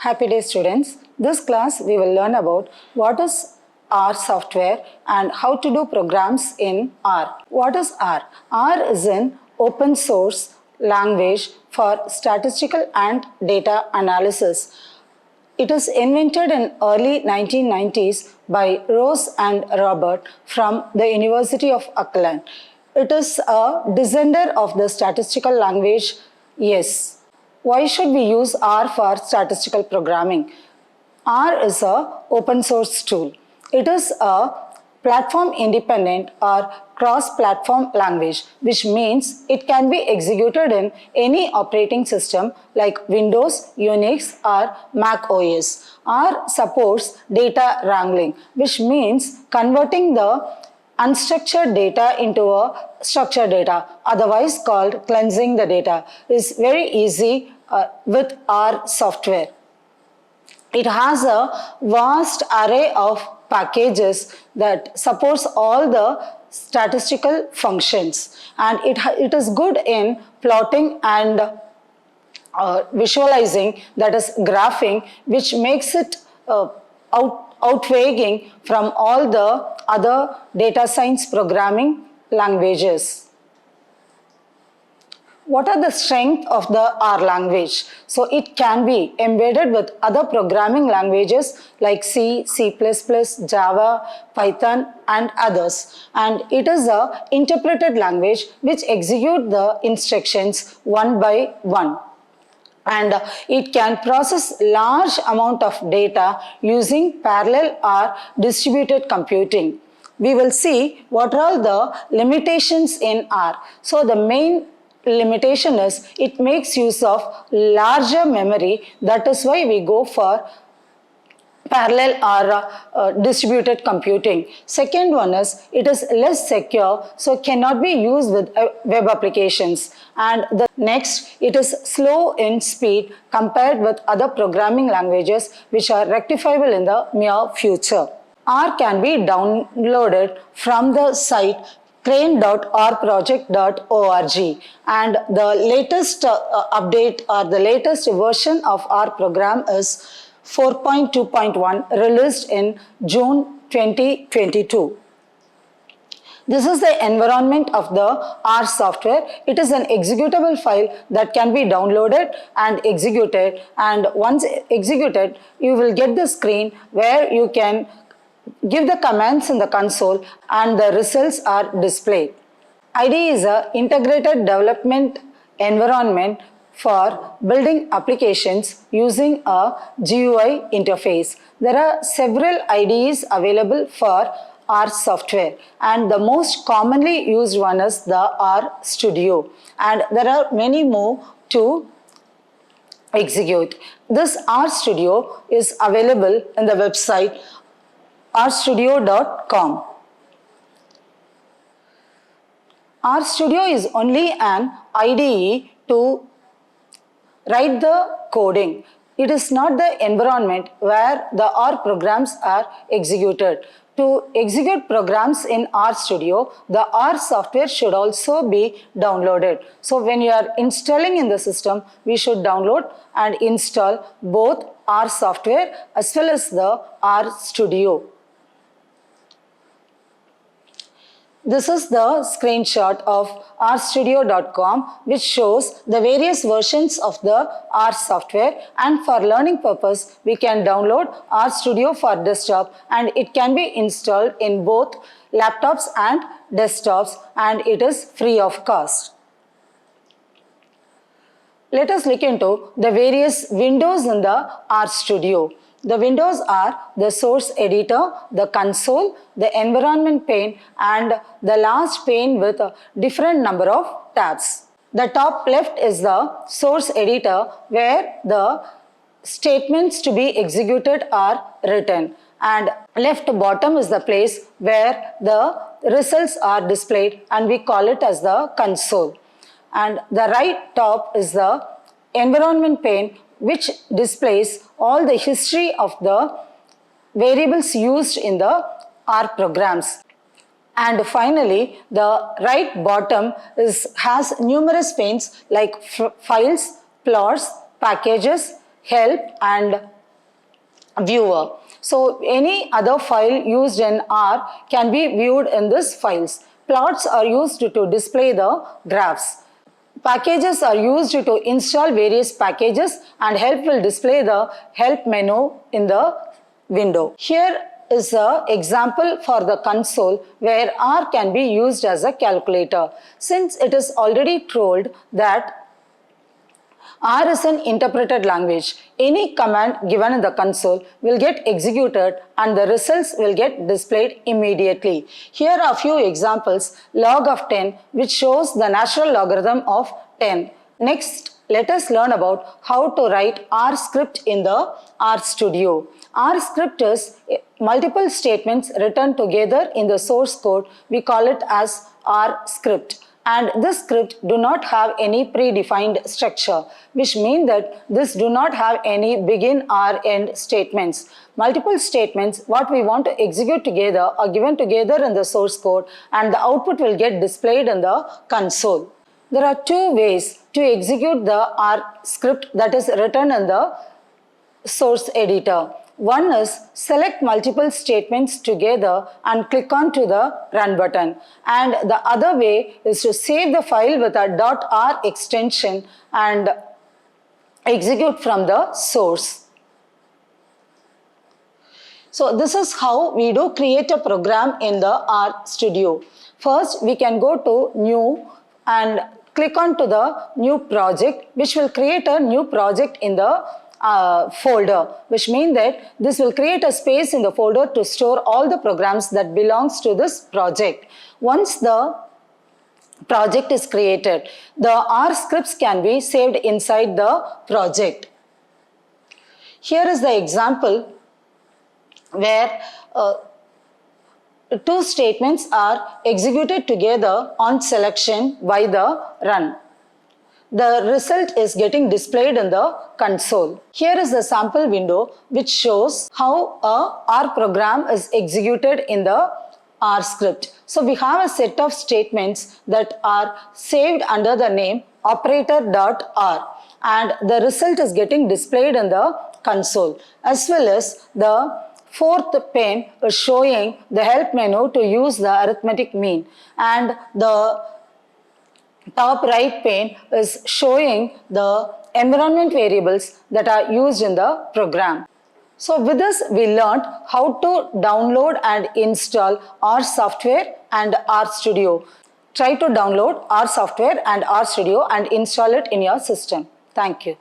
Happy day students. This class we will learn about what is R software and how to do programs in R. What is R? R is an open source language for statistical and data analysis. It is invented in early 1990s by Rose and Robert from the University of Auckland. It is a descendant of the statistical language S. Why should we use R for statistical programming? R is an open source tool. It is a platform independent or cross-platform language, which means it can be executed in any operating system like Windows, Unix or Mac OS. R supports data wrangling, which means converting the unstructured data into a structured data, otherwise called cleansing the data, is very easy with R software. It has a vast array of packages that supports all the statistical functions, and it is good in plotting and visualizing, that is graphing, which makes it outweighing from all the other data science programming languages. What are the strengths of the R language? So it can be embedded with other programming languages like C, C++, Java, Python and others. And it is an interpreted language which executes the instructions one by one. And it can process large amount of data using parallel or distributed computing. We will see what are all the limitations in R. So the main limitation is it makes use of larger memory. That is why we go for parallel or distributed computing. Second one is it is less secure, so cannot be used with web applications. And the next, it is slow in speed compared with other programming languages which are rectifiable in the near future. R can be downloaded from the site crane.rproject.org, and the latest update or the latest version of our program is 4.2.1, released in June 2022. This is the environment of the R software. It is an executable file that can be downloaded and executed, and once executed you will get the screen where you can give the commands in the console and the results are displayed. IDE is an integrated development environment for building applications using a GUI interface. There are several IDEs available for R software, and the most commonly used one is the R Studio, and there are many more to execute. This R Studio is available in the website rstudio.com. R Studio is only an IDE to write the coding. It is not the environment where the R programs are executed. To execute programs in R Studio, the R software should also be downloaded. So when you are installing in the system, we should download and install both R software as well as the R Studio. This is the screenshot of rstudio.com, which shows the various versions of the R software, and for learning purpose we can download R Studio for desktop, and it can be installed in both laptops and desktops, and it is free of cost. Let us look into the various windows in the R Studio. The windows are the source editor, the console, the environment pane, and the last pane with a different number of tabs. The top left is the source editor where the statements to be executed are written, and left bottom is the place where the results are displayed, and we call it as the console. And the right top is the environment pane, which displays all the history of the variables used in the R programs. And finally, the right bottom has numerous panes like files, plots, packages, help, and viewer. So any other file used in R can be viewed in these files. Plots are used to display the graphs. Packages are used to install various packages, and help will display the help menu in the window. Here is an example for the console where R can be used as a calculator. Since it is already told that R is an interpreted language. Any command given in the console will get executed and the results will get displayed immediately. Here are a few examples. Log of 10, which shows the natural logarithm of 10. Next, let us learn about how to write R script in the R Studio. R script is multiple statements written together in the source code. We call it as R script. And this script do not have any predefined structure, which means that this do not have any begin or end statements. Multiple statements what we want to execute together are given together in the source code, and the output will get displayed in the console. There are two ways to execute the R script that is written in the source editor. One is select multiple statements together and click on to the run button. And the other way is to save the file with a .r extension and execute from the source. So this is how we do create a program in the R Studio. First, we can go to new and click on to the new project, which will create a new project in the folder, which means that this will create a space in the folder to store all the programs that belongs to this project. Once the project is created, the R scripts can be saved inside the project. Here is the example where two statements are executed together on selection by the run. The result is getting displayed in the console. Here is the sample window which shows how a R program is executed in the R script. So we have a set of statements that are saved under the name operator.r, and the result is getting displayed in the console, as well as the fourth pane is showing the help menu to use the arithmetic mean, and the top right pane is showing the environment variables that are used in the program. So with this, we learned how to download and install R software and R Studio. Try to download R software and R Studio and install it in your system. Thank you.